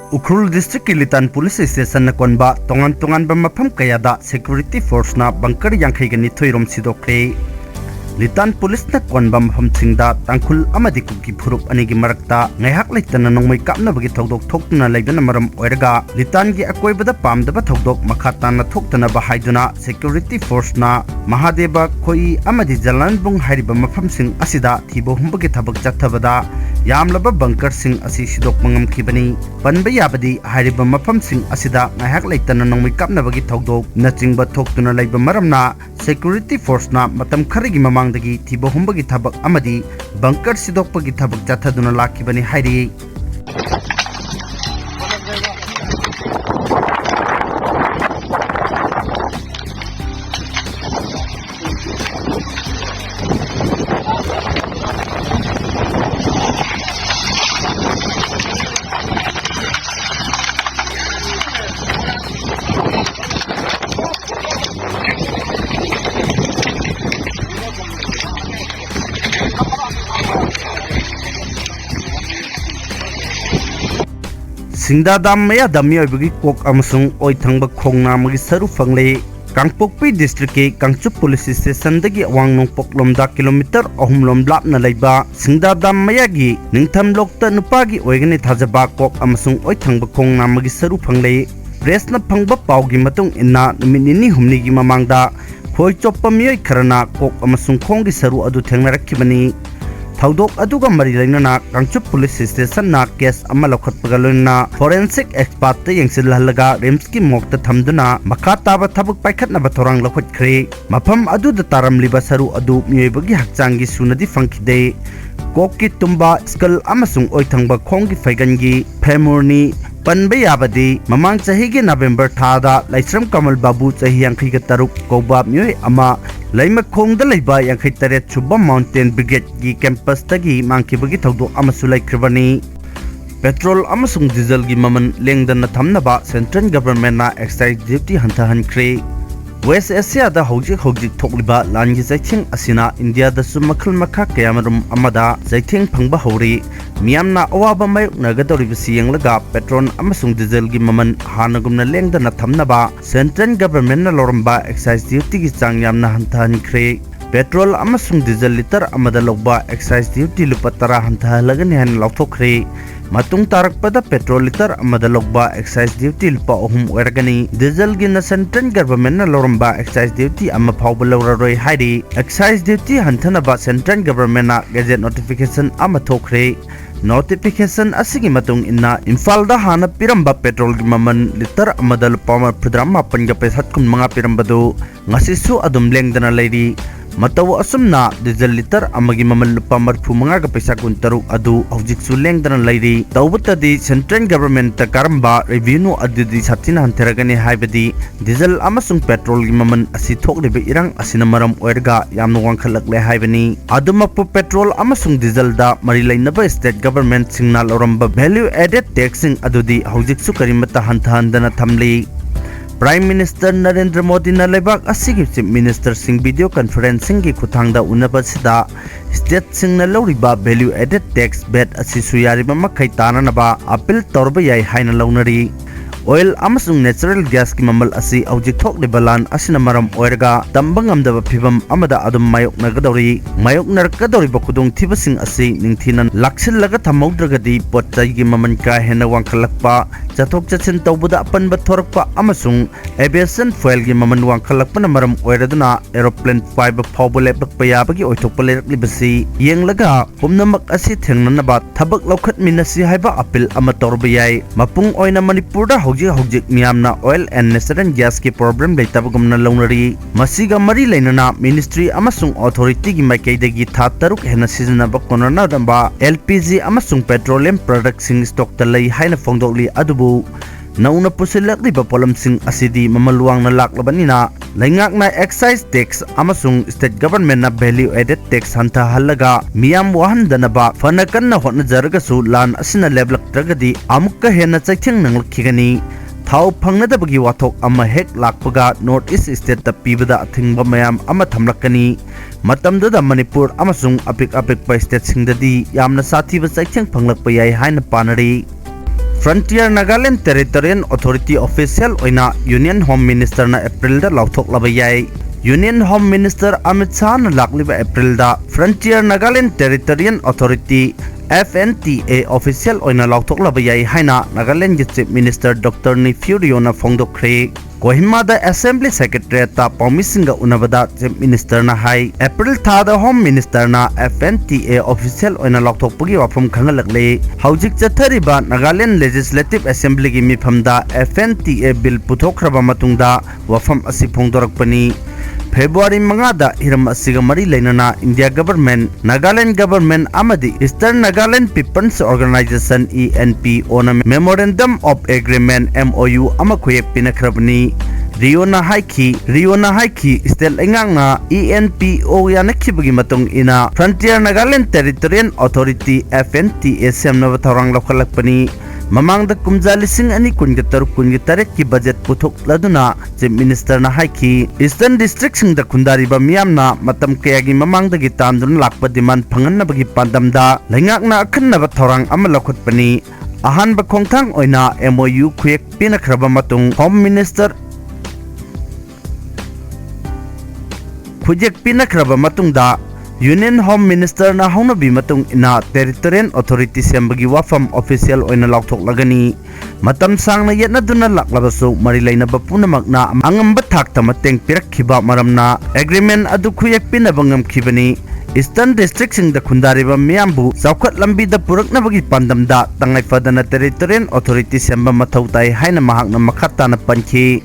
Ukhrul district ki Litan police station na Konba tongan ba mafam kayada security force na bunker yangkhai gani thoirom sidokre. Litan police na Konba Mafamsingda tangkhul amadi kuki phurup ani gi marakta ngaihak Litan na Nongmei Kapnaba gi thodok thokna laidana maram oiraga Litan gi akoibada pamdaba thodok makhata na thoktana ba haiduna security force na Mahadeva khoi amadi jalan bung hariba mafamsing asida thibo humba gi thabak chathabada yamlaba bunker sing asi sidok mangam khibani panba yabadi hariba mafamsing asida ngaihak Litan na Nongmei Kapnaba gi thodok nachingba thoktuna laiba maramna security force na matam kharigi mamang dagi thibo humba gi thabak amadi bunker sidokpa gi thabak chathaduna lakhibani hairi Singda dam maya dami oibagi kok amasung oi thangba khongna magi saru fangle Kangpokpi district ke Kangchup police station dagi awangnong poklomda kilometer 3 lom lapna laiba Singda dam maya gi ningtham lokta nupagi oigani thajaba kok amasung oi thangba khongna magi saru fangle press na phangba pawgi matung inna numinini humni gi mamangda khoi choppa mioi kharana kok amasung khonggi saru adu thengnarakibani Thaudok aduga mari lainana Kangchup police station na case ama lokhatpaga loina forensic expert te yengsilhalaga rims ki mokta thamduna makha taba thabuk paikhatna ba thorang lokhatkhre mafam adu da taramliba saru adu miyoibagi hakchangi sunadi fangkhide kokki tumba skull amasung oithangba khonggi faigangi femurni panba yabadi mamang chahigi November thada laisram kamal babu chahi yangkhai ga taruk koba myoi ama laima khongda leiba yangkhai taret chuba mountain brigade gi campus tagi mangkibagi thodok amasu laikhribani petrol amasung diesel gi maman lengdana thamnaba central government na excise duty hantahankhre West Asia da hojik thokliba langi zaithing asina India da sumakhal makha kayamarum amada zaithing phangba hori miyamna awaba mayuk nagadoribasi yanglaga petrol amasung diesel gi maman hanagumna lengdana thamnaba central government na loramba excise duty gi chang yamna hanthanikhre petrol amasung diesel liter amada logba excise duty lupa 10 hantalagani han lauthokre matung tarakpada petrol liter amada logba excise duty lupa 3 oiragani diesel gi na central government na loramba excise duty amma phawba loraroi hairi excise duty hanthanaba central government na gazette notification amma thokre notification asigi matung inna Imphal da hana piramba petrol gi maman liter amada lupa 8 ga paisa 15 pirambadu ngasisu adum lengdana leiri Matawa asumna diesel liter amagi mamal lupa 45 ga paisa 13 adu hojiksu lengdana lairi tawbutadi central government ta karamba revenue adidi satina hanteragani haibadi diesel amasung petrol gi maman asi thoklibe irang asina maram oirga yamna wangkhalakle haibani adumapu petrol amasung diesel da mari lainaba state government singna loramba value added taxing adudi hojiksu karimata hanthandana thamli Prime Minister Narendra Modi na lebak asigi Chief Minister sing video conferencing ki kuthangda unabasida state sing na loriba value added tax bet asi suyariba makhai tananaba appeal torba yai haina launari oil amasung natural gas ki mamal asi aujik thok libalan asina maram oirga tambangam da phibam amada adum mayok nagadori mayok narkadori bakudong thibasing asi ningthinan laksil laga thamaudragadi potchai gi maman ka hena wangkhalakpa chathok chachin tawbuda apan bathorakpa amasung aviation fuel gi maman wangkhalakpa na maram oiraduna aeroplane fiber phawbole bakpaya bagi oithokpa leraklibasi yenglaga humnamak asi thengnanaba thabak lokhat minasi haiba appeal ama torba yai mapung oina Manipur da hojik miyamna oil and natural gas ki problem leitabagumna launari masiga mari leinana ministry amasung authority gi maikaidagi tha taruk hena sizinaba konana damba LPG amasung petroleum products sing stock talai haina phongdokli adubu nauna pusilakli ba polam sing asidi mamaluang na laklabanina laingak na excise tax amasung state government na value added tax hanta halaga miyam wahan danaba fanakan na hotna jarga su lan asina leblak tragadi amukka hena chaithing nanglkhigani thau phangnadabagi wathok ama hek lakpaga north east state ta pibada athingba mayam ama thamlakani matamda Manipur amasung apik pa state singdadi yamna sathi ba chaithing phanglakpa yai haina panari Frontier Nagaland Territorial Authority Official oina Union Home Minister na April da lauthok laba yai. Union Home Minister Amit Shah na lakliba April da Frontier Nagaland Territorial Authority FNTA official oina lauthok laba yai haina Nagaland Chief Minister Dr. Nifurio na Thugaikhre Kohima da Assembly Secretary ta Mafamsingda unabada Chief Minister na hai April thada Home Minister na FNTA official oina lauthok pagi wafam khangalakle haujik chathariba Nagaland Legislative Assembly gi mifamda FNTA bill puthokraba matungda wafam asi phongdorakpani February mangada hiram asiga mari lainana India government Nagaland government amadi Eastern Nagaland People's Organization ENP on a memorandum of agreement MOU amakuyek pinakrabni Riona Haiki stel enganga ENPO yanakibagi matung ina Frontier Nagaland Territorial Authority FNTA semna batharang lokhalakpani Mamang da kumjali sing ani kungi taret ki budget puthok laduna Chief Minister na haiki Eastern District sing da kundari ba miyam na matam kaya gi mamang da gitan dun lakpa demand phangan na bagi pandam da laingak na akhan na ba thorang ama lakhot pani ahan ba khongthang oina MOU khuyek pinakraba matung Home Minister khujek pinakraba matung da Union Home Minister na hongnabi matung ina Territorial Authority sembagi wafam official oina lauthok lagani matam sangna yetna duna laklabasu marilaina bapunamak na angamba thakta mateng pirakhiba maramna agreement adu khuyek pinabangam khibani Eastern District sing da khundariba miyambu chawkhat lambi da purakna bagi pandamda tangai fadana Territorial Authority semba mathau tai haina mahakna makhatana panchi